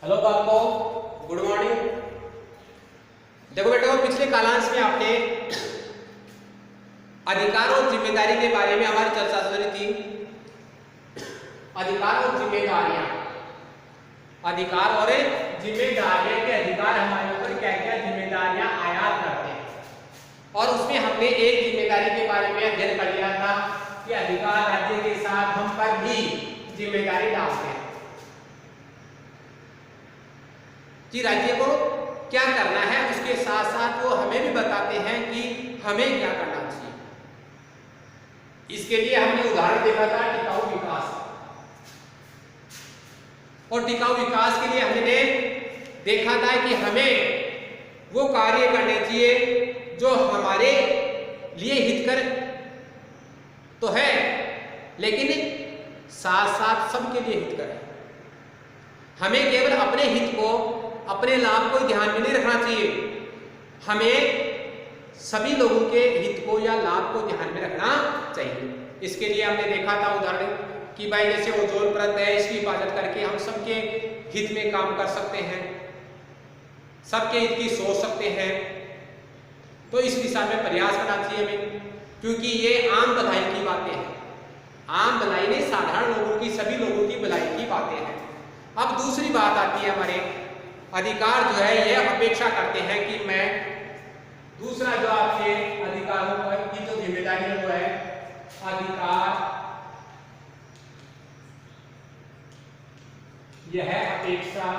Hello बाबू, good morning. देखो बेटो, पिछले कालांश में आपने अधिकार और जिम्मेदारी के बारे में हमारी चर्चा चल रही थी। अधिकार और जिम्मेदारियां, अधिकार और जिम्मेदारियां के अधिकार हमारे ऊपर क्या क्या जिम्मेदारियां आयात करते हैं, और उसमें हमने एक जिम्मेदारी के बारे में अध्ययन कर लिया था कि अधिकार राज्य के साथ हम पर भी जिम्मेदारी डालते हैं कि राज्य को क्या करना है, उसके साथ साथ वो हमें भी बताते हैं कि हमें क्या करना चाहिए। इसके लिए हमने उदाहरण देखा था टिकाऊ विकास, और टिकाऊ विकास के लिए हमने देखा था कि हमें वो कार्य करने चाहिए जो हमारे लिए हितकर तो है, लेकिन साथ साथ सबके लिए हितकर है। हमें केवल अपने हित को, अपने लाभ को ध्यान में नहीं रखना चाहिए, हमें सभी लोगों के हित को या लाभ को ध्यान में रखना चाहिए। इसके लिए हमने देखा था उदाहरण कि भाई जैसे ओजोन परत है, इसकी हिफाजत करके हम सबके हित में काम कर सकते हैं, सबके हित की सोच सकते हैं। तो इस दिशा में प्रयास करना चाहिए हमें, क्योंकि ये आम भलाई की बातें हैं। आम भलाई नहीं, साधारण लोगों की, सभी लोगों की भलाई की बातें हैं। अब दूसरी बात आती है, हमारे अधिकार जो है यह अपेक्षा करते हैं कि मैं दूसरा जो आपके अधिकारों की जो जिम्मेदारी है वो है अधिकार यह अपेक्षा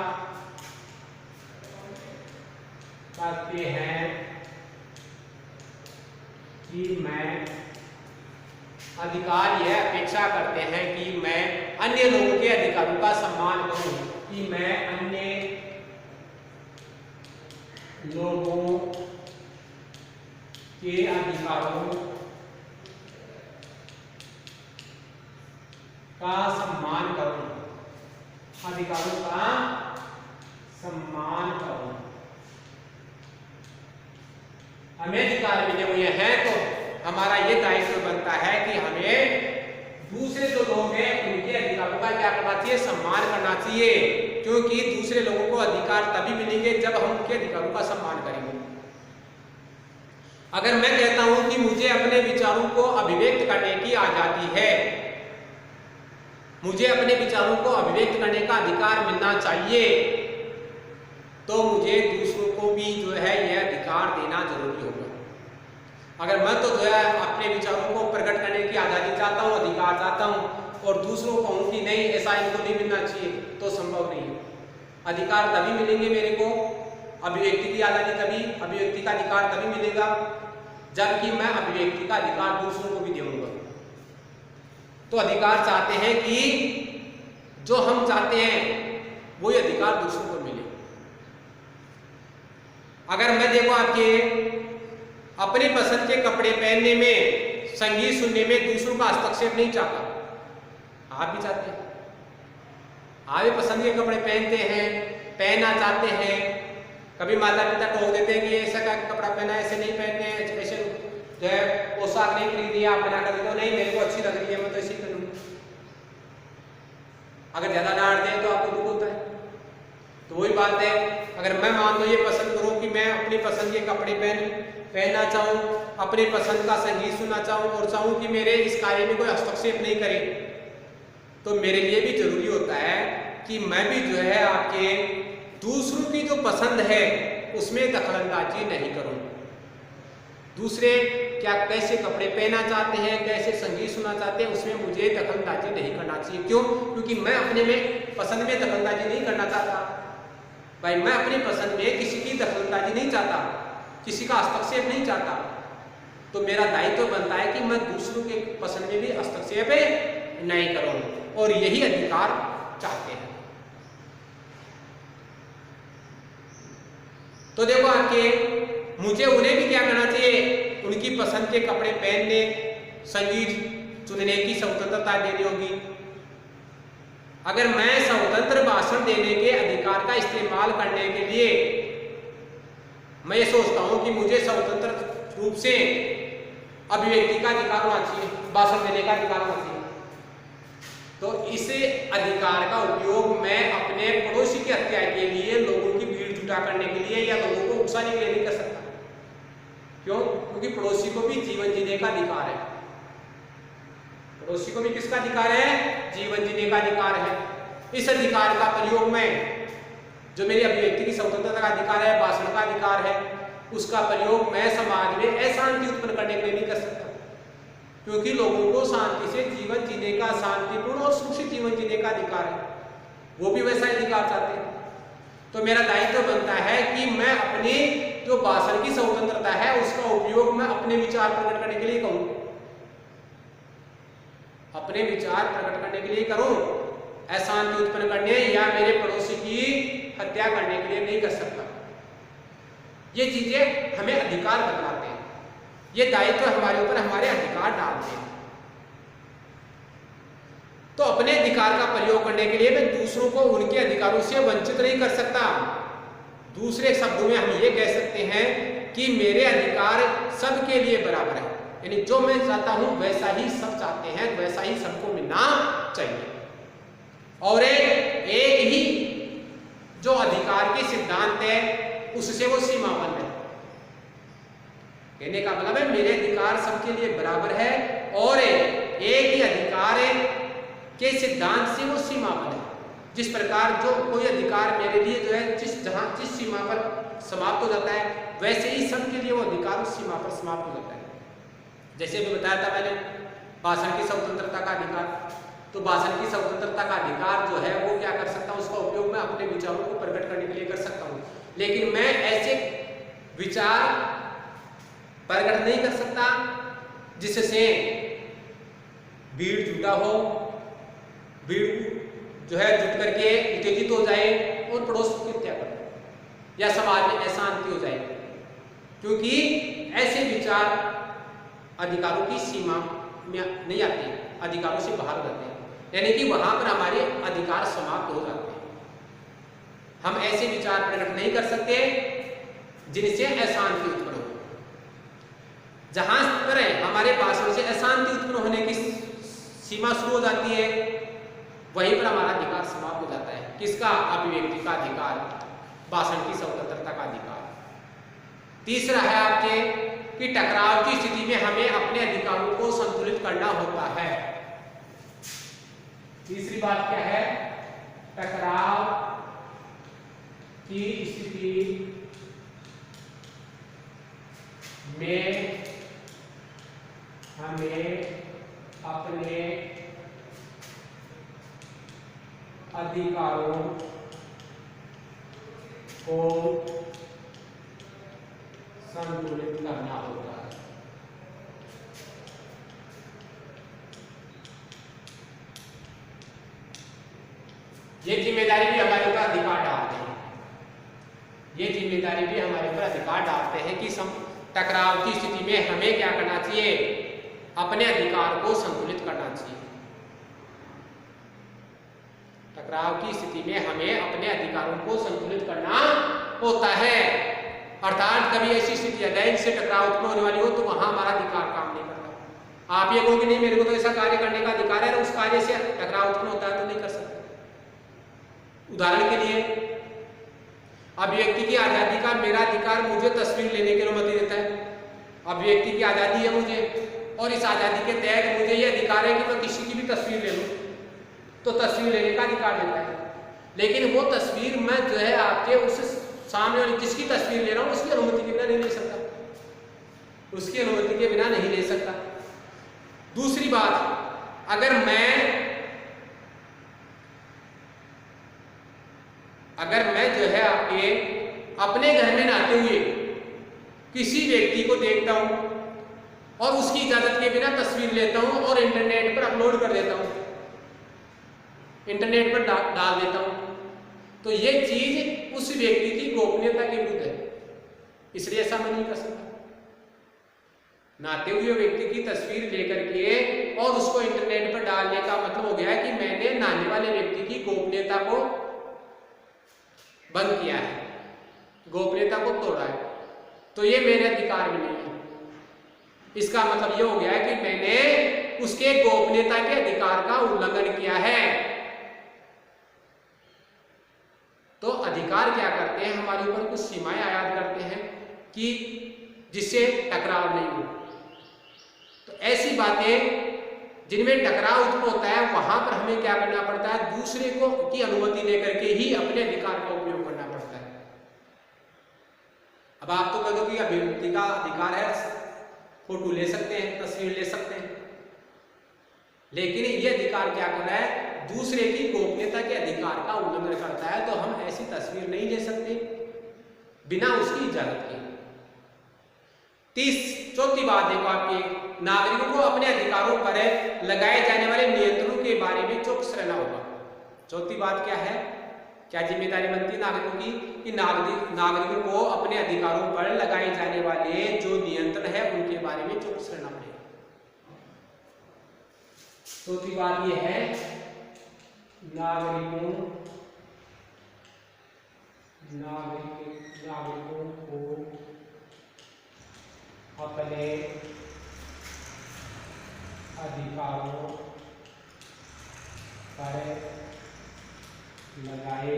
करते हैं कि मैं अधिकार यह अपेक्षा करते हैं कि मैं अन्य लोगों के अधिकारों का सम्मान करूं, कि मैं अन्य लोगों के अधिकारों का सम्मान करूं, अधिकारों का सम्मान करूं। हमें अधिकार मिले हुए हैं तो हमारा ये दायित्व बनता है कि हमें दूसरे जो लोग हैं उनके अधिकारों का क्या करना चाहिए, सम्मान करना चाहिए, क्योंकि दूसरे लोगों को अधिकार तभी मिलेंगे जब हम उनके अधिकारों का सम्मान करेंगे। अगर मैं कहता हूं कि मुझे अपने विचारों को अभिव्यक्त करने की आजादी है, मुझे अपने विचारों को अभिव्यक्त करने का अधिकार मिलना चाहिए, तो मुझे दूसरों को भी जो है यह अधिकार देना जरूरी होगा। अगर मैं तो जो है अपने विचारों को प्रकट करने की आजादी चाहता हूं, अधिकार चाहता हूं, और दूसरों को कहूं कि नहीं ऐसा इनको नहीं मिलना चाहिए, तो संभव नहीं है। अधिकार तभी मिलेंगे मेरे को, अभिव्यक्ति की आजादी तभी, अभिव्यक्ति का अधिकार तभी मिलेगा जबकि मैं अभिव्यक्ति का अधिकार दूसरों को भी दूंगा। तो अधिकार चाहते हैं कि जो हम चाहते हैं वही अधिकार दूसरों को मिले। अगर मैं देखो आपके अपने पसंद के कपड़े पहनने में, संगीत सुनने में दूसरों का हस्तक्षेप नहीं चाहता, आप भी चाहते हैं, आप भी पसंद के कपड़े पहनते हैं, पहनना चाहते हैं। कभी माता पिता टोक देते हैं कि ऐसा का कपड़ा पहना, ऐसे नहीं पहनने, ऐसे जो है पोशाक नहीं खरीदी, आप बना कर देते हो, नहीं मेरे को अच्छी लग रही है मैं तो इसी पहनूं। अगर ज्यादा डांट दें तो आपको दुख होता है। तो वही बात है, अगर मैं मान लो ये पसंद करूं कि मैं अपनी पसंद के कपड़े पहनना चाहूं, अपने पसंद का संगीत सुनना चाहूं और चाहूं कि मेरे इस कार्य में कोई हस्तक्षेप नहीं करे, तो मेरे लिए भी जरूरी होता है कि मैं भी जो है आपके दूसरों की जो पसंद है उसमें दखलंदाजी नहीं करूं। दूसरे क्या कैसे कपड़े पहनना चाहते हैं, कैसे संगीत सुनना चाहते हैं, उसमें मुझे दखलंदाजी नहीं करना चाहिए। क्यों? क्योंकि मैं अपने में पसंद में दखलंदाजी नहीं करना चाहता। भाई मैं अपनी पसंद में किसी की दखलंदाजी नहीं चाहता, किसी का हस्तक्षेप नहीं चाहता। तो मेरा दायित्व बनता है कि मैं दूसरों के पसंद में भी हस्तक्षेप नहीं करूं, और यही अधिकार चाहते हैं। तो देखो आपके मुझे उन्हें भी क्या करना चाहिए, उनकी पसंद के कपड़े पहनने, संगीत चुनने की स्वतंत्रता देनी होगी। अगर मैं स्वतंत्र भाषण देने के अधिकार का इस्तेमाल करने के लिए मैं ये सोचता हूं कि मुझे स्वतंत्र रूप से अभिव्यक्ति का अधिकार होना चाहिए, भाषण देने का अधिकार होना चाहिए, तो इस अधिकार का उपयोग मैं अपने पड़ोसी की हत्या के पूरा करने के लिए या लोगों को उकसाने के लिए नहीं कर सकता। क्यों? क्योंकि पड़ोसी को भी जीवन जीने का अधिकार है। पड़ोसी को भी किसका अधिकार है? जीवन जीने का अधिकार है। इस अधिकार का प्रयोग मैं, जो मेरी अभिव्यक्ति की स्वतंत्रता का अधिकार है, भाषण का अधिकार है, उसका प्रयोग मैं समाज में अशांति उत्पन्न करने के लिए नहीं कर सकता। क्योंकि लोगों को शांति से जीवन जीने का, शांतिपूर्ण और सुरक्षित जीवन जीने का अधिकार है, वो भी वैसा अधिकार चाहते हैं। तो मेरा दायित्व बनता है कि मैं अपनी जो भाषण की स्वतंत्रता है उसका उपयोग मैं अपने विचार प्रकट करने के लिए करूं, अपने विचार प्रकट करने के लिए करूं, अशांति उत्पन्न करने या मेरे पड़ोसी की हत्या करने के लिए नहीं कर सकता। ये चीजें हमें अधिकार बतलाते हैं, ये दायित्व हमारे ऊपर हमारे अधिकार डालते हैं। तो अपने अधिकार का प्रयोग करने के लिए मैं दूसरों को उनके अधिकारों से वंचित नहीं कर सकता। दूसरे शब्दों में हम ये कह सकते हैं कि मेरे अधिकार सबके लिए बराबर है, यानी जो मैं चाहता हूं वैसा ही सब चाहते हैं, वैसा ही सबको मिलना चाहिए। और एक ही जो अधिकार के सिद्धांत है उससे वो सीमाबद्ध है। कहने का मतलब है मेरे अधिकार सबके लिए बराबर है और एक ही अधिकार के सिद्धांत से वो सीमाबद्ध है। जिस प्रकार जो कोई अधिकार मेरे लिए जो है जिस सीमा पर समाप्त हो जाता है, वैसे ही सबके लिए वो अधिकार उस सीमा पर समाप्त हो जाता है। जैसे भी बताया था मैंने भाषण की स्वतंत्रता का अधिकार, तो भाषण की स्वतंत्रता का अधिकार जो है वो क्या कर सकता हूँ, उसका उपयोग मैं अपने विचारों को प्रकट करने के लिए कर सकता हूँ। लेकिन मैं ऐसे विचार प्रकट नहीं कर सकता जिससे भीड़ जुटा हो, भीड़ जो है जुट करके उत्तेजित हो जाए और पड़ोस की हत्या कर दे या समाज में अशांति हो जाए, क्योंकि ऐसे विचार अधिकारों की सीमा में नहीं आते, अधिकारों से बाहर हो जाते हैं, यानी कि वहां पर हमारे अधिकार समाप्त हो जाते हैं। हम ऐसे विचार प्रकट नहीं कर सकते जिनसे अशांति उत्पन्न हो। जहां पर हमारे भाषण से अशांति उत्पन्न होने की सीमा शुरू हो जाती है, वहीं पर हमारा अधिकार समाप्त हो जाता है। किसका? अभिव्यक्ति का अधिकार, भाषण की स्वतंत्रता का अधिकार। तीसरा है आपके कि टकराव की स्थिति में हमें अपने अधिकारों को संतुलित करना होता है। तीसरी बात क्या है? टकराव की स्थिति में हमें अपने अधिकारों को संतुलित करना होगा। ये जिम्मेदारी भी हमारे ऊपर अधिकार डालते हैं, ये जिम्मेदारी भी हमारे ऊपर अधिकार डालते हैं कि टकराव की स्थिति में हमें क्या करना चाहिए? अपने अधिकार को संतुलित करना चाहिए। टकराव की स्थिति में हमें अपने अधिकारों को संतुलित करना होता है। अर्थात कभी ऐसी स्थिति आ जाए जिससे टकराव उत्पन्न होने वाली हो तो वहां हमारा अधिकार काम नहीं करता। आप ये कहोगे नहीं मेरे को तो ऐसा कार्य करने का अधिकार है, उस कार्य से टकराव उत्पन्न होता है तो नहीं कर सकते। उदाहरण के लिए अभिव्यक्ति की आजादी का मेरा अधिकार मुझे तस्वीर लेने की अनुमति देता है। अभिव्यक्ति की आजादी है मुझे, और इस आजादी के तहत मुझे ये अधिकार है कि मैं किसी की भी तस्वीर ले लूं, तो तस्वीर लेने का अधिकार देता है। लेकिन वो तस्वीर मैं जो है आपके उस सामने वाली जिसकी तस्वीर ले रहा हूं उसकी अनुमति के बिना नहीं ले सकता, उसकी अनुमति के बिना नहीं ले सकता। दूसरी बात, अगर मैं जो है आपके अपने घर में नहाते हुए किसी व्यक्ति को देखता हूं और उसकी इजाजत के बिना तस्वीर लेता हूं और इंटरनेट पर अपलोड कर देता हूं, इंटरनेट पर डाल देता हूं, तो ये चीज उस व्यक्ति की गोपनीयता के विरुद्ध है, इसलिए ऐसा मैं नहीं कर सकता। नहाते हुए व्यक्ति की तस्वीर लेकर के और उसको इंटरनेट पर डालने का मतलब हो गया है कि मैंने नहाने वाले व्यक्ति की गोपनीयता को बंद किया है, गोपनीयता को तोड़ा है, तो ये मेरे अधिकार में नहीं है। इसका मतलब ये हो गया है कि मैंने उसके गोपनीयता के अधिकार का उल्लंघन किया है। तो अधिकार क्या करते हैं, हमारे ऊपर कुछ सीमाएं आयात करते हैं कि जिससे टकराव नहीं हो। तो ऐसी बातें जिनमें टकराव उत्पन्न होता है वहां पर हमें क्या करना पड़ता है, दूसरे को की अनुमति लेकर के ही अपने अधिकार का उपयोग करना पड़ता है। अब आप तो कह दो कि अभिव्यक्ति का अधिकार है, फोटो ले सकते हैं, तस्वीर ले सकते हैं, लेकिन ये अधिकार क्या कर रहा है, दूसरे की गोपनीयता के अधिकार का उल्लंघन करता है। तो हम ऐसी तस्वीर नहीं ले सकते बिना उसकी इजाजत के। चौथी बात देखो आपकी, नागरिकों को अपने अधिकारों पर लगाए जाने वाले नियंत्रणों के बारे में चौकस रहना होगा। चौथी बात क्या है, क्या जिम्मेदारी बनती है नागरिकों की कि नागरिकों को अपने अधिकारों पर लगाए जाने वाले जो नियंत्रण है उनके बारे में चौकस रहना पड़ेगा। चौथी बात यह है, नागरिकों को अपने अधिकारों पर लगाए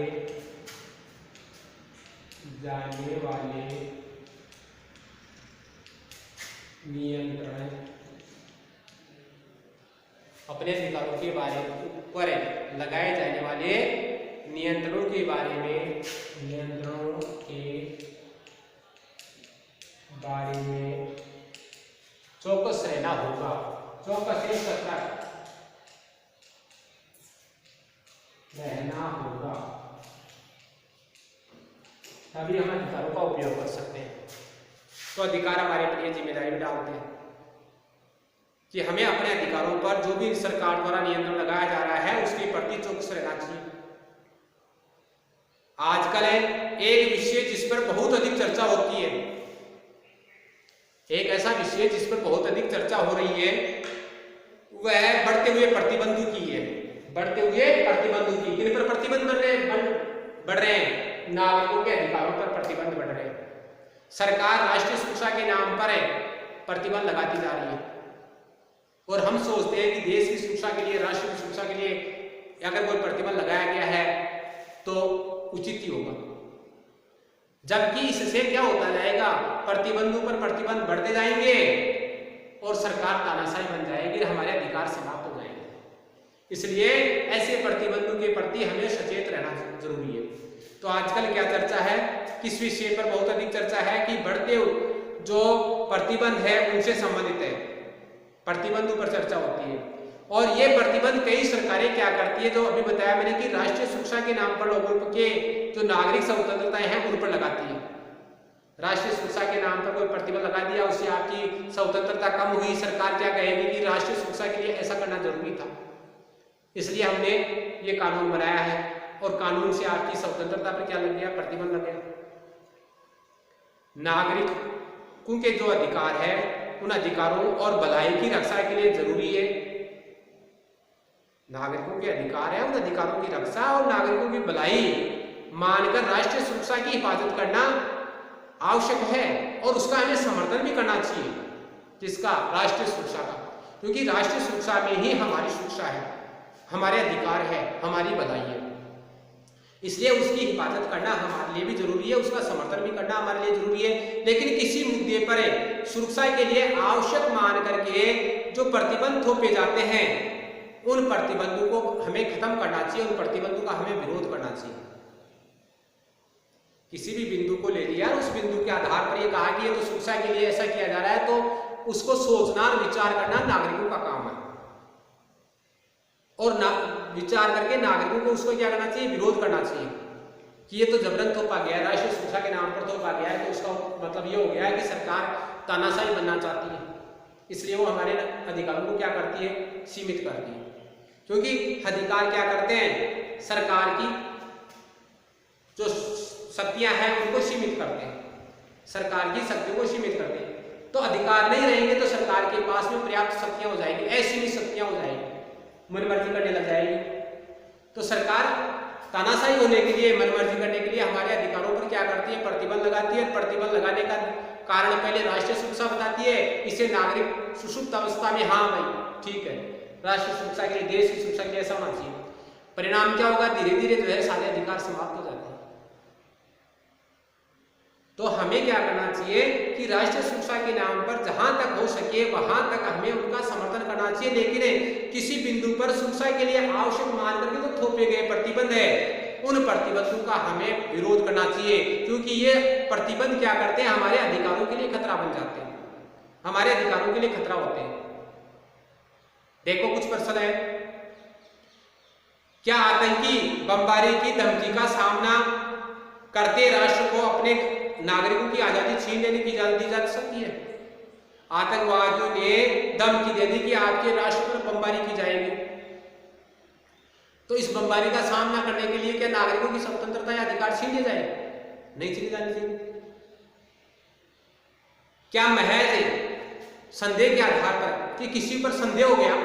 जाने वाले नियंत्रण, अपने अधिकारों के बारे पर लगाए जाने वाले नियंत्रणों के बारे में चौकस रहना होगा। चौकस रहना होगा, तभी हम अधिकारों का उपयोग कर सकते हैं। तो अधिकार हमारे लिए जिम्मेदारी भी डालते हैं कि हमें अपने अधिकारों पर जो भी सरकार द्वारा नियंत्रण लगाया जा रहा है उसके प्रति चौकस रहना चाहिए। आजकल एक विषय जिस पर बहुत अधिक चर्चा होती है, एक ऐसा विषय जिस पर बहुत अधिक चर्चा हो रही है वह बढ़ते हुए प्रतिबंधों की है। बढ़ते हुए प्रतिबंधों की, किन पर प्रतिबंध बढ़ रहे हैं, नागरिकों के अधिकारों पर प्रतिबंध बढ़ रहे हैं। सरकार राष्ट्रीय सुरक्षा के नाम पर प्रतिबंध लगाती जा रही है और हम सोचते हैं कि देश की सुरक्षा के लिए, राष्ट्र की सुरक्षा के लिए अगर कोई प्रतिबंध लगाया गया है तो उचित ही होगा, जबकि इससे क्या होता जाएगा, प्रतिबंधों पर प्रतिबंध बढ़ते जाएंगे और सरकार तानाशाही बन जाएगी, हमारे अधिकार समाप्त हो जाएंगे। इसलिए ऐसे प्रतिबंधों के प्रति हमें सचेत रहना जरूरी है। तो आजकल क्या चर्चा है, किस विषय पर बहुत अधिक चर्चा है कि बढ़ते जो प्रतिबंध है उनसे संबंधित है, प्रतिबंधों पर चर्चा होती है। और ये प्रतिबंध कई सरकारें क्या करती है, जो अभी बताया मैंने कि राष्ट्रीय सुरक्षा के नाम पर लोगों के जो नागरिक स्वतंत्रताएं हैं उन पर लगाती है। राष्ट्रीय सुरक्षा के नाम पर कोई प्रतिबंध लगा दिया, उससे आपकी स्वतंत्रता कम हुई, सरकार क्या कहेगी कि राष्ट्रीय सुरक्षा के लिए ऐसा करना जरूरी था, इसलिए हमने ये कानून बनाया है और कानून से आपकी स्वतंत्रता पर क्या लग गया, प्रतिबंध लग गया। नागरिकों के जो अधिकार है उन अधिकारों और भलाई की रक्षा के लिए जरूरी है, नागरिकों के अधिकार है उन अधिकारों की रक्षा और नागरिकों की भलाई मानकर राष्ट्रीय सुरक्षा की हिफाजत करना आवश्यक है और उसका हमें समर्थन भी करना चाहिए, जिसका राष्ट्रीय सुरक्षा का, क्योंकि राष्ट्रीय सुरक्षा में ही हमारी सुरक्षा है, हमारे अधिकार है, हमारी भलाई है, इसलिए उसकी हिफाजत करना हमारे लिए भी जरूरी है, उसका समर्थन भी करना हमारे लिए जरूरी है। लेकिन किसी मुद्दे पर सुरक्षा के लिए आवश्यक मान करके जो प्रतिबंध थोपे जाते हैं उन प्रतिबंधों को हमें खत्म करना चाहिए, उन प्रतिबंधों का हमें विरोध करना चाहिए। किसी भी बिंदु को ले लिया, उस बिंदु के आधार पर ये कहा कि ये तो सुरक्षा के लिए ऐसा किया जा रहा है, तो उसको सोचना और विचार करना नागरिकों का काम है और विचार करके नागरिकों को उसको क्या करना चाहिए, विरोध करना चाहिए कि ये तो जबरन थोपा गया है, राष्ट्रीय सुरक्षा के नाम पर थोपा गया है, तो उसका मतलब ये हो गया है कि सरकार तानाशाही बनना चाहती है, इसलिए वो हमारे अधिकारों को क्या करती है, सीमित करती है। क्योंकि अधिकार क्या करते हैं, सरकार की जो शक्तियां हैं उनको सीमित करते हैं, सरकार की शक्तियों को सीमित करते हैं। तो अधिकार नहीं रहेंगे तो सरकार के पास में पर्याप्त शक्तियां हो जाएंगी, ऐसी भी शक्तियां हो जाएंगी, मनमर्जी करने लग जाएगी। तो सरकार तानाशाही होने के लिए, मनमर्जी करने के लिए हमारे अधिकारों पर क्या करती है, प्रतिबंध लगाती है। प्रतिबंध लगाने का कारण पहले राष्ट्रीय सुरक्षा बताती है, इसे नागरिक सुषुप्त अवस्था में हाँ भाई ठीक है, राष्ट्रीय सुरक्षा के लिए, देश की सुरक्षा के लिए ऐसा होना चाहिए। परिणाम क्या होगा, धीरे धीरे जो है सारे अधिकार समाप्त हो जाते हैं। तो हमें क्या करना चाहिए कि राष्ट्रीय सुरक्षा के नाम पर जहां तक हो सके वहां तक हमें उनका समर्थन करना चाहिए, लेकिन किसी बिंदु पर सुरक्षा के लिए आवश्यक मान करके तो थोपे गए प्रतिबंध है, उन प्रतिबंधों का हमें विरोध करना चाहिए, क्योंकि ये प्रतिबंध क्या करते हैं, हमारे अधिकारों के लिए खतरा बन जाते हैं, हमारे अधिकारों के लिए खतरा होते हैं। देखो कुछ प्रश्न है, क्या आतंकी बमबारी की धमकी का सामना करते राष्ट्र को अपने नागरिकों की आजादी छीन लेने की इजाजत दी जा सकती है? आतंकवादियों ने धमकी दे दी कि आपके राष्ट्र पर बमबारी की जाएगी, तो इस बमबारी का सामना करने के लिए क्या नागरिकों की स्वतंत्रता या अधिकार छीन लिए जाए? नहीं छीने जाने चाहिए। क्या महज संदेह के आधार पर कि किसी पर संदेह हो गया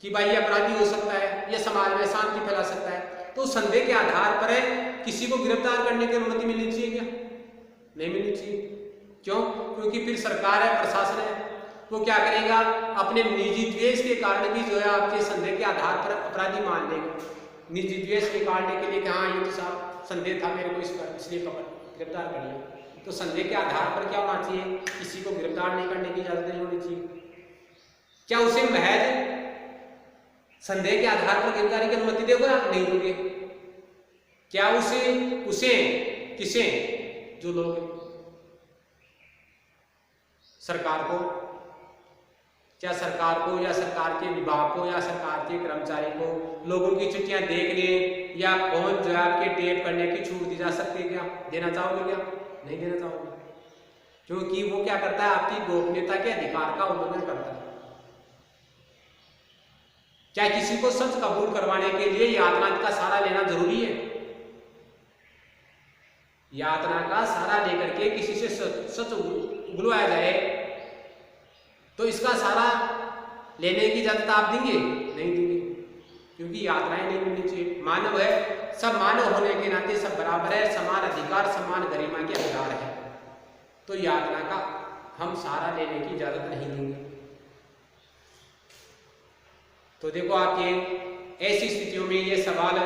कि भाई ये अपराधी हो सकता है, ये समाज में शांति फैला सकता है, तो संदेह के आधार पर किसी को गिरफ्तार करने की अनुमति मिलनी चाहिए क्या? नहीं मिलनी चाहिए। क्यों? क्योंकि फिर सरकार है, प्रशासन है, वो क्या करेगा, अपने निजी द्वेष के कारण भी जो है आपके संदेह के आधार पर अपराधी मान लेगा। निजी द्वेष के काटने के लिए कि हाँ ये तो साहब संदेह था मेरे को इस पर, इसलिए गिरफ्तार कर लिया। तो संदेह के आधार पर क्या होना चाहिए, किसी को गिरफ्तार नहीं करने की इजाजत नहीं होनी चाहिए। क्या उसे महज संदेह के आधार पर गिरफ्तारी की अनुमति दोगे आप? नहीं दोगे। क्या उसे किसे, जो लोग सरकार को, क्या सरकार को या सरकार के विभाग को या सरकार के कर्मचारी को लोगों की चिट्ठियां देखने या फोन जो है आपके टेप करने की छूट दी जा सकती है? क्या देना चाहोगे? क्या नहीं देना चाहोगे, क्योंकि वो क्या करता है, आपकी गोपनीयता के अधिकार का उल्लंघन करता है। क्या किसी को सच कबूल करवाने के लिए यातना का सहारा लेना जरूरी है? यातना का सहारा लेकर के किसी से सच उगलवाया जाए तो इसका सहारा लेने की इजाजत आप देंगे? नहीं देंगे, क्योंकि यातनाएं नहीं मिलनी चाहिए। मानव है, सब मानव होने के नाते सब बराबर है, समान अधिकार समान गरिमा के अधिकार है, तो यातना का हम सहारा लेने की इजाजत नहीं देंगे। तो देखो आपके ऐसी स्थितियों में ये सवाल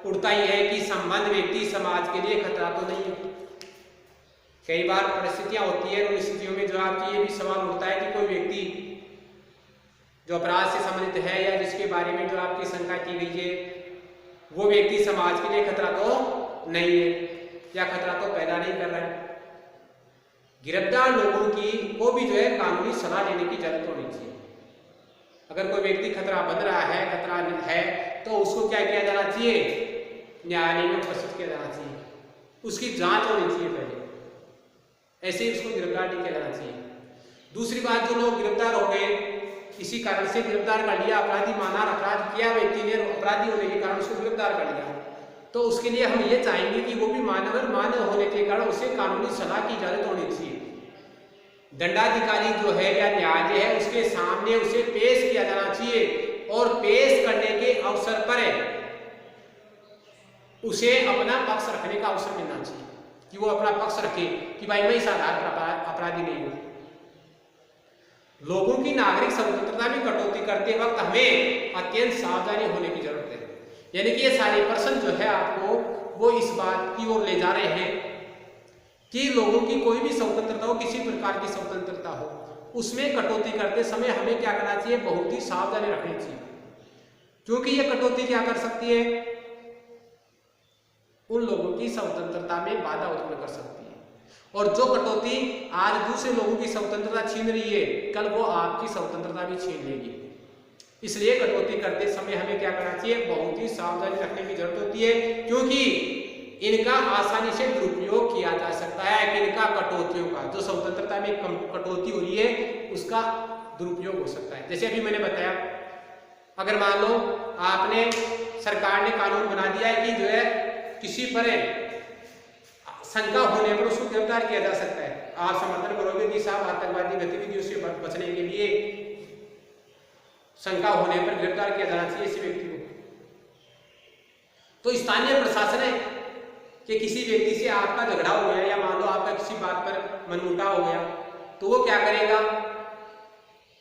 उठता ही है कि संबंध व्यक्ति समाज के लिए खतरा तो नहीं है। कई बार परिस्थितियां होती है, उन स्थितियों में जो आपकी ये भी सवाल उठता है कि कोई व्यक्ति जो अपराध से संबंधित है या जिसके बारे में जो आपकी शंका की गई है वो व्यक्ति समाज के लिए खतरा तो नहीं है, या खतरा तो पैदा नहीं कर रहा है। गिरफ्तार लोगों की को भी जो है कानूनी सलाह लेने की जरूरत होनी चाहिए। अगर कोई व्यक्ति खतरा बन रहा है, खतरा है, तो उसको क्या किया जाना चाहिए, न्यायालय में उपस्थित किया जाना चाहिए, उसकी जांच होनी चाहिए पहले, ऐसे ही उसको गिरफ्तार नहीं किया जाना चाहिए। दूसरी बात, जो लोग गिरफ्तार हो गए, किसी कारण से गिरफ्तार कर लिया, अपराधी माना, अपराध किया व्यक्ति ने, अपराधी होने के कारण उसको गिरफ्तार कर लिया, तो उसके लिए हम ये चाहेंगे कि वो भी मानव होने के कारण उसे कानूनी सलाह की इजाजत होनी चाहिए। दंडाधिकारी जो है या न्यायालय है उसके सामने उसे पेश किया जाना चाहिए, और पेश करने के अवसर पर उसे अपना पक्ष रखने का अवसर मिलना चाहिए, कि वो अपना पक्ष रखे कि भाई मैं इस आधार पर अपराधी नहीं हूं। लोगों की नागरिक स्वतंत्रता में कटौती करते वक्त हमें अत्यंत सावधानी होने की जरूरत है। यानी कि ये सारे प्रश्न जो है आपको वो इस बात की ओर ले जा रहे हैं कि लोगों की कोई भी स्वतंत्रता हो, किसी प्रकार की स्वतंत्रता हो, उसमें कटौती करते समय हमें क्या करना चाहिए, बहुत ही सावधानी रखनी चाहिए, क्योंकि ये कटौती क्या कर सकती है, उन लोगों की स्वतंत्रता में बाधा उत्पन्न कर सकती है। और जो कटौती आज दूसरे लोगों की स्वतंत्रता छीन रही है, कल वो आपकी स्वतंत्रता भी छीन लेगी। इसलिए कटौती करते समय हमें क्या करना चाहिए, बहुत ही सावधानी रखने की जरूरत होती है, क्योंकि इनका आसानी से दुरुपयोग किया जा सकता है। कि इनका कटौतियों का जो स्वतंत्रता में कटौती हो रही है उसका दुरुपयोग हो सकता है। जैसे अभी मैंने बताया, अगर मान लो आपने, सरकार ने कानून बना दिया है कि जो है किसी पर शंका होने पर उसको गिरफ्तार किया जा सकता है, आप समर्थन करोगे कि साहब आतंकवादी गतिविधियों से बचने के लिए शंका होने पर गिरफ्तार किया जाना चाहिए इसी व्यक्ति को। तो स्थानीय प्रशासन है कि किसी व्यक्ति से आपका झगड़ा हो गया या मान लो आपका किसी बात पर मनमुटाव हो गया, तो वो क्या करेगा,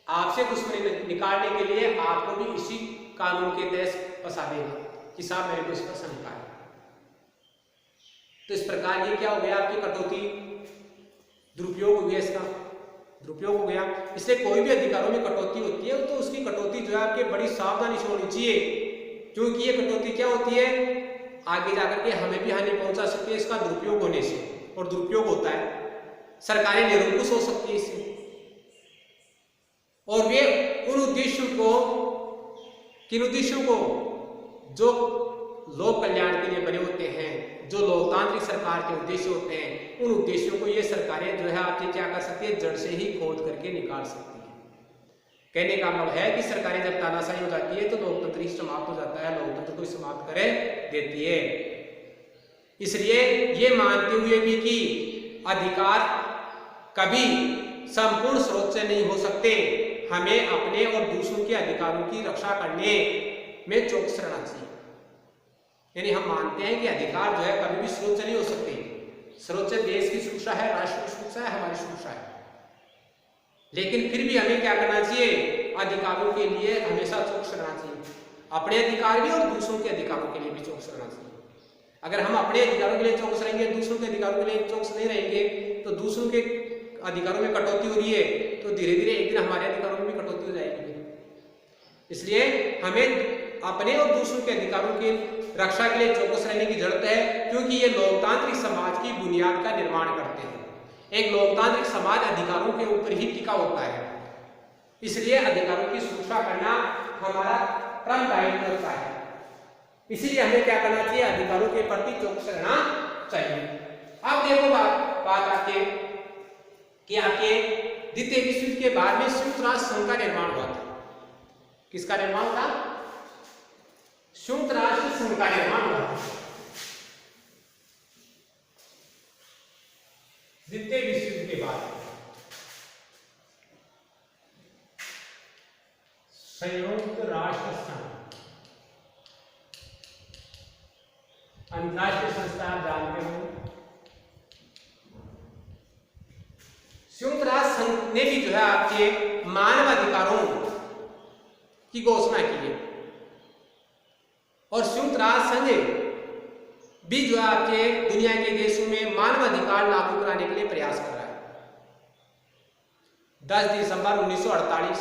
आपसे दुश्मनी निकालने के लिए आपको भी इसी कानून के तहत फंसा देगा कि साहब मेरे को इस पर शंका है। तो इस प्रकार ये क्या हो गया, आपकी कटौती, दुरुपयोग हो गया, इसका दुरुपयोग हो गया। इसलिए कोई भी अधिकारों में कटौती होती है तो उसकी कटौती जो है आपके बड़ी सावधानी से होनी चाहिए, क्योंकि ये कटौती क्या होती है, आगे जाकर के हमें भी हानि पहुंचा सकती है इसका दुरुपयोग होने से, और दुरुपयोग होता है, सरकारें निरंकुश हो सकती है इससे, और वे उन उद्देश्यों को, किन उद्देश्यों को, जो लोक कल्याण के लिए बने होते हैं, जो लोकतांत्रिक सरकार के उद्देश्य होते हैं, उन उद्देश्यों को ये सरकारें जो है आपकी क्या कर सकती है, जड़ से ही खोद करके निकाल सकती है। कहने का मतलब है कि सरकारें जब तानाशाही हो जाती है तो लोकतंत्र ही समाप्त हो जाता है, लोकतंत्र को समाप्त करे देती है। इसलिए ये मानते हुए भी कि अधिकार कभी संपूर्ण स्रोत से नहीं हो सकते, हमें अपने और दूसरों के अधिकारों की रक्षा करने में चौकस रहना चाहिए। यानी हम मानते हैं कि अधिकार जो है कभी भी स्रोत से नहीं हो सकते, स्रोत से देश की सुरक्षा है, राष्ट्र की सुरक्षा है, हमारी सुरक्षा है, लेकिन फिर भी हमें क्या करना चाहिए, अधिकारों के लिए हमेशा चौकस रहना चाहिए, अपने अधिकार भी और दूसरों के अधिकारों के लिए भी चौकस रहना चाहिए। अगर हम अपने अधिकारों के लिए चौकस रहेंगे, दूसरों के अधिकारों के लिए चौकस नहीं रहेंगे, तो दूसरों के अधिकारों में कटौती हो रही है तो धीरे धीरे एक दिन हमारे अधिकारों में भी कटौती हो जाएगी। इसलिए हमें अपने और दूसरों के अधिकारों की रक्षा के लिए चौकस रहने की जरूरत है, क्योंकि ये लोकतांत्रिक समाज की बुनियाद का निर्माण करते हैं। एक लोकतांत्रिक समाज अधिकारों के ऊपर ही टिका होता है, इसलिए अधिकारों की सुरक्षा करना हमारा परम दायित्व होता है। इसीलिए हमें क्या करना चाहिए, अधिकारों के प्रति चौकस रहना चाहिए। अब देखो बात आके कि आपके द्वितीय विश्व युद्ध के बाद में संयुक्त राष्ट्र संघ का निर्माण हुआ था। किसका निर्माण था, संयुक्त राष्ट्र संघ का निर्माण हुआ था। द्वितीय विश्व युद्ध के बाद संयुक्त राष्ट्र संघ अंतरराष्ट्रीय संस्था, जानते हो। संयुक्त राष्ट्र संघ ने भी जो है आपके मानवाधिकारों की घोषणा की है, और संयुक्त राष्ट्र संघ भी जो है आपके दुनिया के देशों में मानवाधिकार लागू कराने के लिए प्रयास कर रहा है। 10 दिसंबर 1948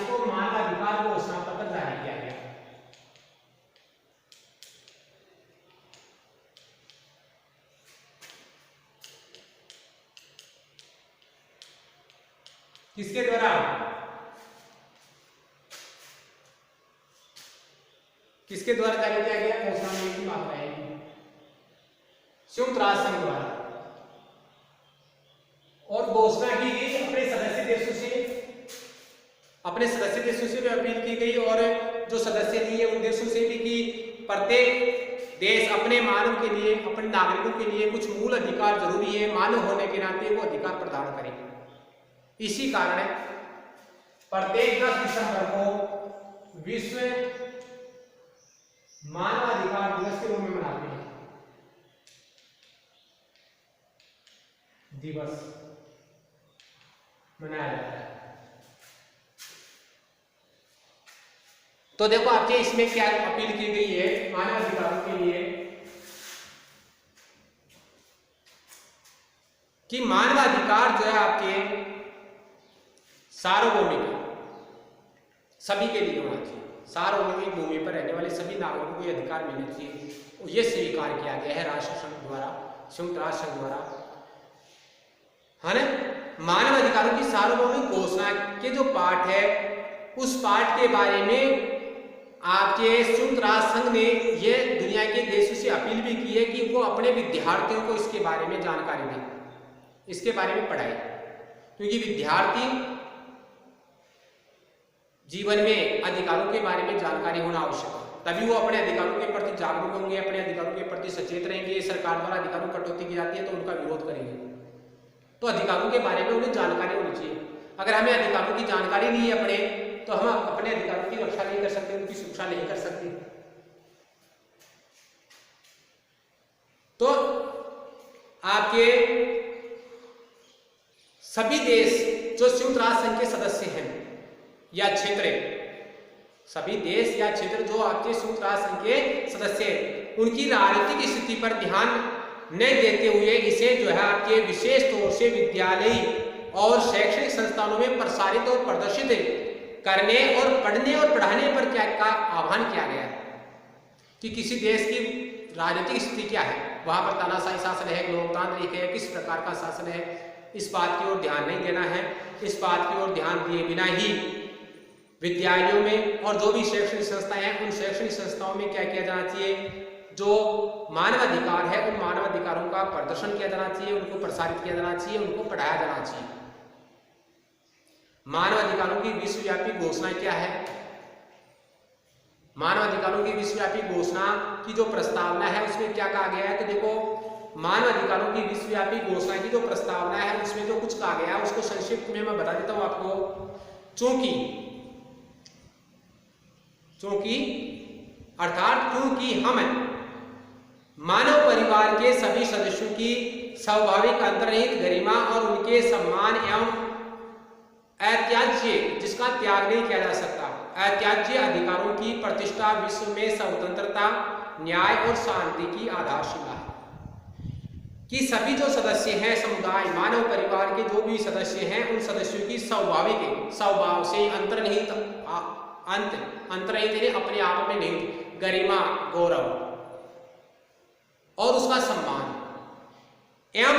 को मानवाधिकार घोषणा पत्र जारी किया गया। किसके द्वारा, किसके द्वारा जारी किया गया, घोषणा की मात्रा है संयुक्त राष्ट्र संघ द्वारा, और घोषणा की गई अपने सदस्य देशों से भी अपील की गई, और जो सदस्य नहीं है उन देशों से भी कि प्रत्येक देश अपने मानव के लिए, अपने नागरिकों के लिए कुछ मूल अधिकार जरूरी है, मानव होने के नाते वो अधिकार प्रदान करें। इसी कारण प्रत्येक 10 दिसंबर को विश्व मानवाधिकार दिवस के रूप में मनाते हैं, दिवस मनाया जाता है। तो देखो आपके इसमें क्या अपील की गई है मानवाधिकारों के लिए, कि मानवाधिकार जो है आपके सार्वभौमिक सभी के लिए होना चाहिए, सार्वभौमिक भूमि पर रहने वाले सभी नागरिकों को यह अधिकार मिलना चाहिए, और यह स्वीकार किया गया है राष्ट्र संघ द्वारा, संयुक्त राष्ट्र संघ द्वारा, है ना। मानव अधिकारों की सार्वभौमिक घोषणा के जो पाठ है, उस पाठ के बारे में आपके संयुक्त राष्ट्र संघ ने यह दुनिया के देशों से अपील भी की है कि वो अपने विद्यार्थियों को इसके बारे में जानकारी दें, इसके बारे में पढ़ाएं, क्योंकि विद्यार्थी जीवन में अधिकारों के बारे में जानकारी होना आवश्यक है, तभी वो अपने अधिकारों के प्रति जागरूक होंगे, अपने अधिकारों के प्रति सचेत रहेंगे। सरकार द्वारा अधिकारों की कटौती की जाती है तो उनका विरोध करेंगे, तो अधिकारों के बारे में उन्हें जानकारी होनी चाहिए। अगर हमें अधिकारों की जानकारी नहीं है अपने, तो हम अपने अधिकारों की रक्षा नहीं कर सकते, उनकी सुरक्षा नहीं कर सकते। तो आपके सभी देश जो संयुक्त राष्ट्र संघ के सदस्य हैं, या क्षेत्र, सभी देश या क्षेत्र जो आपके संयुक्त राष्ट्र संघ के सदस्य हैं, उनकी राजनीतिक स्थिति पर ध्यान न देते हुए इसे जो है आपके विशेष तौर से विद्यालय और शैक्षणिक संस्थानों में प्रसारित और प्रदर्शित करने और पढ़ने और पढ़ाने पर क्या का आह्वान किया गया कि किसी देश की राजनीतिक स्थिति क्या है, वहां पर तानाशाही शासन है, लोकतांत्रिक है, किस प्रकार का शासन है, इस बात की ओर ध्यान नहीं देना है। इस बात की ओर ध्यान दिए बिना ही विद्यालयों में और जो भी शैक्षणिक संस्थाएं हैं उन शैक्षणिक संस्थाओं में क्या किया जाना चाहिए, जो मानवाधिकार है उन मानवाधिकारों का प्रदर्शन किया जाना चाहिए, उनको प्रसारित किया जाना चाहिए, उनको पढ़ाया जाना चाहिए। मानवाधिकारों की विश्वव्यापी घोषणा क्या है? मानवाधिकारों की विश्वव्यापी घोषणा की जो प्रस्तावना है उसमें क्या कहा गया है, तो देखो मानवाधिकारों की विश्वव्यापी घोषणा की जो प्रस्तावना है उसमें जो कुछ कहा गया है उसको संक्षिप्त में मैं बता देता हूं आपको। क्योंकि हम मानव परिवार के सभी सदस्यों की स्वाभाविक अंतर्निहित गरिमा और उनके सम्मान एवं अत्याज्य, जिसका त्याग नहीं किया जा सकता, अत्याज्य अधिकारों की प्रतिष्ठा विश्व में स्वतंत्रता, न्याय और शांति की आधारशिला है। कि सभी जो सदस्य हैं समुदाय, मानव परिवार के जो भी सदस्य हैं उन सदस्यों की स्वाभाविक स्वभाव से अंतर्निहित अपने आप में निहित गरिमा, गौरव और उसका सम्मान एवं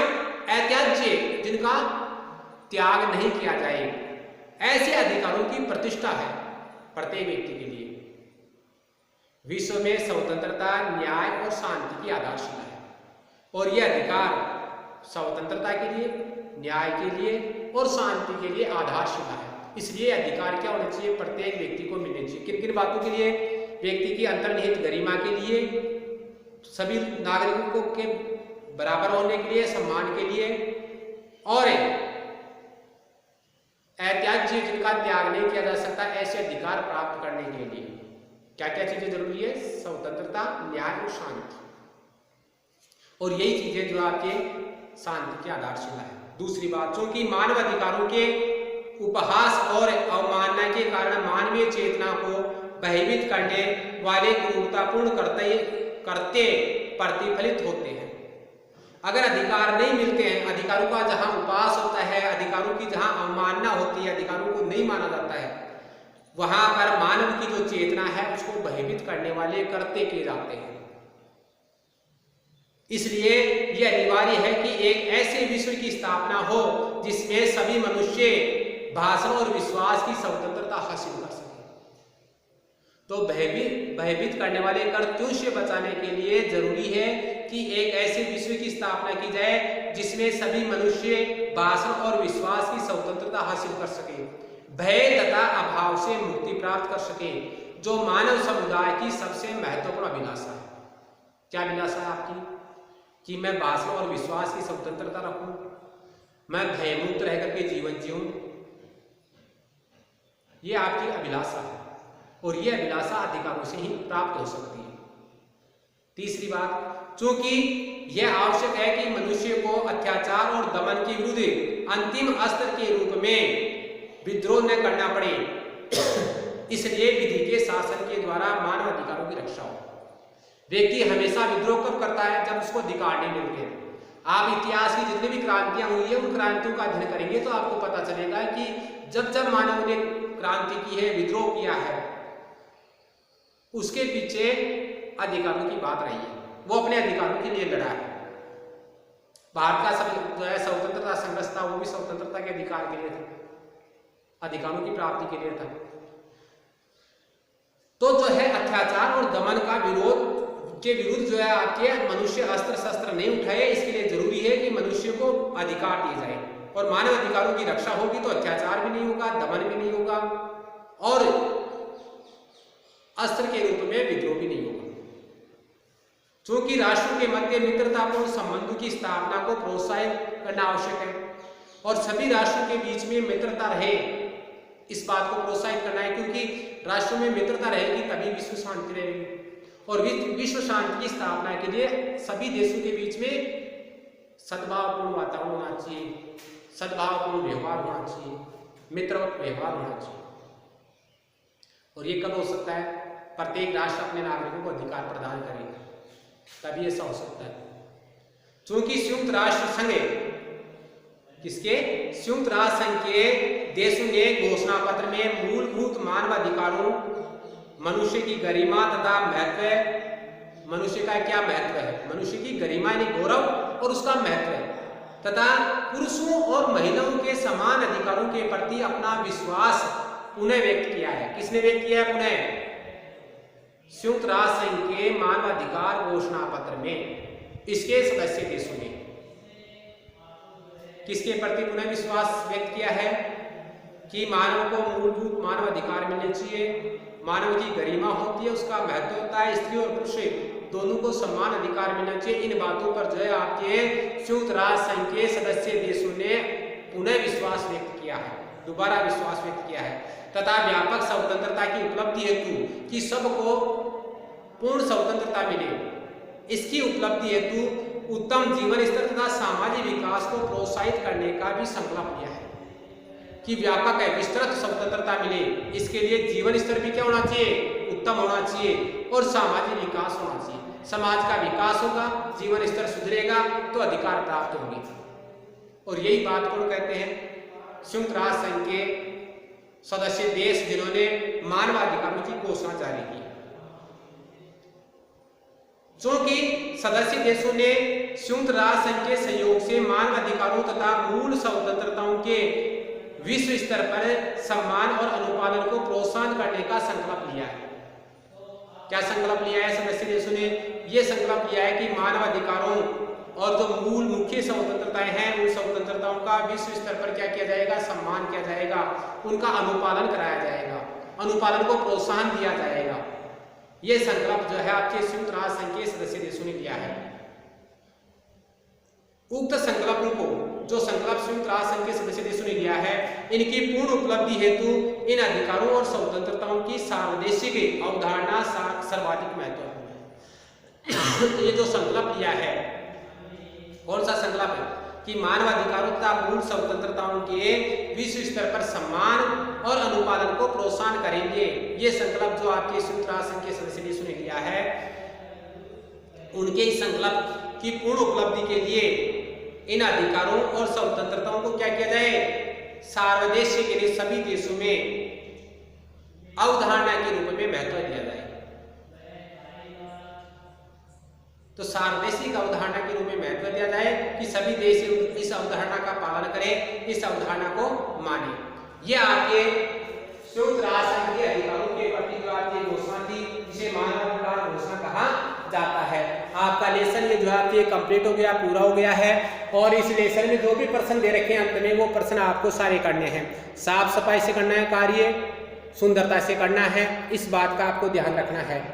अत्याज्य, जिनका त्याग नहीं किया जाए, ऐसे अधिकारों की प्रतिष्ठा है प्रत्येक व्यक्ति के लिए। विश्व में स्वतंत्रता, न्याय और शांति की आधारशिला है और यह अधिकार स्वतंत्रता के लिए, न्याय के लिए और शांति के लिए आधारशिला है। इसलिए अधिकार क्या होने चाहिए, प्रत्येक व्यक्ति को मिलने चाहिए। किन किन बातों के लिए? व्यक्ति की अंतर्निहित गरिमा के लिए, सभी नागरिकों के बराबर होने के लिए, सम्मान के लिए, और अत्याज्य, जिनका त्याग नहीं किया जा सकता, ऐसे अधिकार प्राप्त करने के लिए क्या क्या चीजें जरूरी है? स्वतंत्रता, न्याय और शांति। और यही चीजें जो आपके शांति की आधारशिला है। दूसरी बात, क्योंकि मानव अधिकारों के उपहास और अवमानना के कारण मानवीय चेतना को भयभीत करने वाले क्रूरतापूर्ण करते प्रतिफलित होते हैं। अगर अधिकार नहीं मिलते हैं, अधिकारों का जहां उपहास होता है, अधिकारों की जहां अवमानना होती है, अधिकारों को नहीं माना जाता है, वहां पर मानव की जो चेतना है उसको भयभीत करने वाले करते किए जाते हैं। इसलिए यह अनिवार्य है कि एक ऐसे विश्व की स्थापना हो जिसमें सभी मनुष्य भाषण और विश्वास की स्वतंत्रता हासिल कर सके। तो भयभीत करने वाले कर्तव्यों से बचाने के लिए जरूरी है कि एक ऐसे विश्व की स्थापना की जाए जिसमें सभी मनुष्य भाषण और विश्वास की स्वतंत्रता हासिल कर सके, भय तथा अभाव से मुक्ति प्राप्त कर सके, जो मानव समुदाय की सबसे महत्वपूर्ण अभिलाषा है। क्या अभिलाषा है आपकी? कि मैं भाषण और विश्वास की स्वतंत्रता रखूं, मैं भयमुक्त रह करके जीवन जीऊं। ये आपकी अभिलाषा है और यह अभिलाषा अधिकारों से ही प्राप्त हो सकती है। तीसरी बात, चूंकि यह आवश्यक है कि मनुष्य को अत्याचार और दमन के विरुद्ध अंतिम अस्त्र के रूप में विद्रोह न करना पड़े, इसलिए विधि के शासन के द्वारा मानव अधिकारों की रक्षा हो। व्यक्ति हमेशा विद्रोह कब करता है? जब उसको अधिकार नहीं मिलते। आप इतिहास की जितनी भी क्रांतियां हुई है उन क्रांतियों का अध्ययन करेंगे तो आपको पता चलेगा कि जब जब मानव ने क्रांति की है, विद्रोह किया है, उसके पीछे अधिकारों की बात रही है। वो अपने अधिकारों के लिए लड़ा है। भारत का जो है स्वतंत्रता संघर्ष था, वो भी स्वतंत्रता के अधिकार के लिए था, अधिकारों की प्राप्ति के लिए था। तो जो है अत्याचार और दमन का विरोध के विरुद्ध जो है आपके मनुष्य अस्त्र शस्त्र नहीं उठाए। इसके लिए जरूरी है कि मनुष्य को अधिकार दिए जाए और मानव अधिकारों की रक्षा होगी तो अत्याचार भी नहीं होगा, दमन भी नहीं होगा और अस्त्र के रूप में विद्रोह भी नहीं होगा। क्योंकि राष्ट्रों के मध्य मित्रतापूर्ण संबंधों की स्थापना को प्रोत्साहित करना आवश्यक है और सभी राष्ट्रों के बीच में मित्रता रहे, इस बात को प्रोत्साहित करना है, क्योंकि राष्ट्रों में मित्रता रहेगी तभी विश्व शांति रहेगी। और विश्व शांति की स्थापना के लिए सभी देशों के बीच में सद्भावपूर्ण वातावरण होना चाहिए, सद्भावपूर्ण व्यवहार होना चाहिए, मित्रवत व्यवहार होना चाहिए। और ये कब हो सकता है? प्रत्येक राष्ट्र अपने नागरिकों को अधिकार प्रदान करेगा, तभी ऐसा हो सकता है। चूंकि संयुक्त राष्ट्र संघ, किसके? संयुक्त राष्ट्र संघ के देशों ने घोषणा पत्र में मूलभूत मानव अधिकारों, मनुष्य की गरिमा तथा महत्व, मनुष्य का क्या महत्व है? मनुष्य की गरिमा यानी गौरव और उसका महत्व है, तथा पुरुषों और महिलाओं के समान अधिकारों के प्रति अपना विश्वास पुनः व्यक्त किया है। किसने व्यक्त किया है पुनः? संयुक्त राष्ट्र संघ के मानवाधिकार घोषणा पत्र में इसके सदस्य देशों ने किसके प्रति पुनः विश्वास व्यक्त किया है कि मानव को मूलभूत मानव अधिकार मिलने चाहिए, मानव की गरिमा होती है, उसका महत्व होता है, स्त्री और पुरुष दोनों को समान अधिकार मिलना चाहिए। इन बातों पर जो है आपके संयुक्त राष्ट्र संघ के सदस्य देशों ने पुनः विश्वास व्यक्त किया है, दोबारा विश्वास व्यक्त किया है, तथा व्यापक स्वतंत्रता की उपलब्धि हेतु कि सबको पूर्ण स्वतंत्रता मिले, इसकी उपलब्धि हेतु उत्तम जीवन स्तर तथा सामाजिक विकास को प्रोत्साहित करने का भी संकल्प लिया है कि व्यापक है, विस्तृत स्वतंत्रता मिले, इसके लिए जीवन स्तर भी क्या होना चाहिए? उत्तम होना चाहिए और सामाजिक विकास होना चाहिए। समाज का विकास होगा, जीवन स्तर सुधरेगा तो अधिकार प्राप्त होंगे। और यही बात कौन कहते हैं? संयुक्त राष्ट्र संघ के सदस्य देश जिन्होंने मानवाधिकारों की घोषणा जारी की। चूंकि सदस्य देशों ने संयुक्त राष्ट्र संघ के सहयोग से मानवाधिकारों तथा मूल स्वतंत्रताओं के विश्व स्तर पर सम्मान और अनुपालन को प्रोत्साहन करने का संकल्प लिया है। क्या संकल्प लिया है सदस्य देशों ने? यह संकल्प लिया है कि मानवाधिकारों और जो मूल मुख्य स्वतंत्रताएं हैं उन स्वतंत्रताओं का विश्व स्तर पर क्या किया जाएगा? सम्मान किया जाएगा, उनका अनुपालन कराया जाएगा, अनुपालन को प्रोत्साहन दिया जाएगा। यह संकल्प जो है आपके संयुक्त राष्ट्र संघ के सदस्य देशों ने लिया है। उक्त संकल्पों को, जो संकल्प संयुक्त राष्ट्र संघ के सदस्य देशों ने लिया है, इनकी पूर्ण उपलब्धि हेतु इन अधिकारों और स्वतंत्रताओं की सार्वदेशिक अवधारणा सर्वाधिक महत्वपूर्ण है। ये जो संकल्प लिया है, कौन सा संकल्प है? कि मानवाधिकारों तथा मूल स्वतंत्रताओं के विश्व स्तर पर सम्मान और अनुपालन को प्रोत्साहन करेंगे। ये संकल्प जो आपके संयुक्त राष्ट्र संघ के सदस्य देशों ने लिया है, उनके इस संकल्प की पूर्ण उपलब्धि के लिए इन अधिकारों और स्वतंत्रताओं को क्या किया जाए? सार्वदेशिक के लिए सभी देशों में अवधारणा के रूप में महत्व दिया जाए। तो सार्वदेशिक अवधारणा के रूप में महत्व दिया जाए कि सभी देश इस अवधारणा का पालन करें, इस अवधारणा को माने। यह आपके संयुक्त राष्ट्र संघ के अधिकारों के प्रति जो आपकी घोषणा थी, जिसे मानवाधिकार घोषणा कहा जाता है। आपका लेसन ये जो है आपके कंप्लीट हो गया, पूरा हो गया है। और इस लेसन में जो भी प्रश्न दे रखे हैं अंत में, वो प्रश्न आपको सारे करने हैं। साफ सफाई से करना है कार्य, सुंदरता से करना है, इस बात का आपको ध्यान रखना है।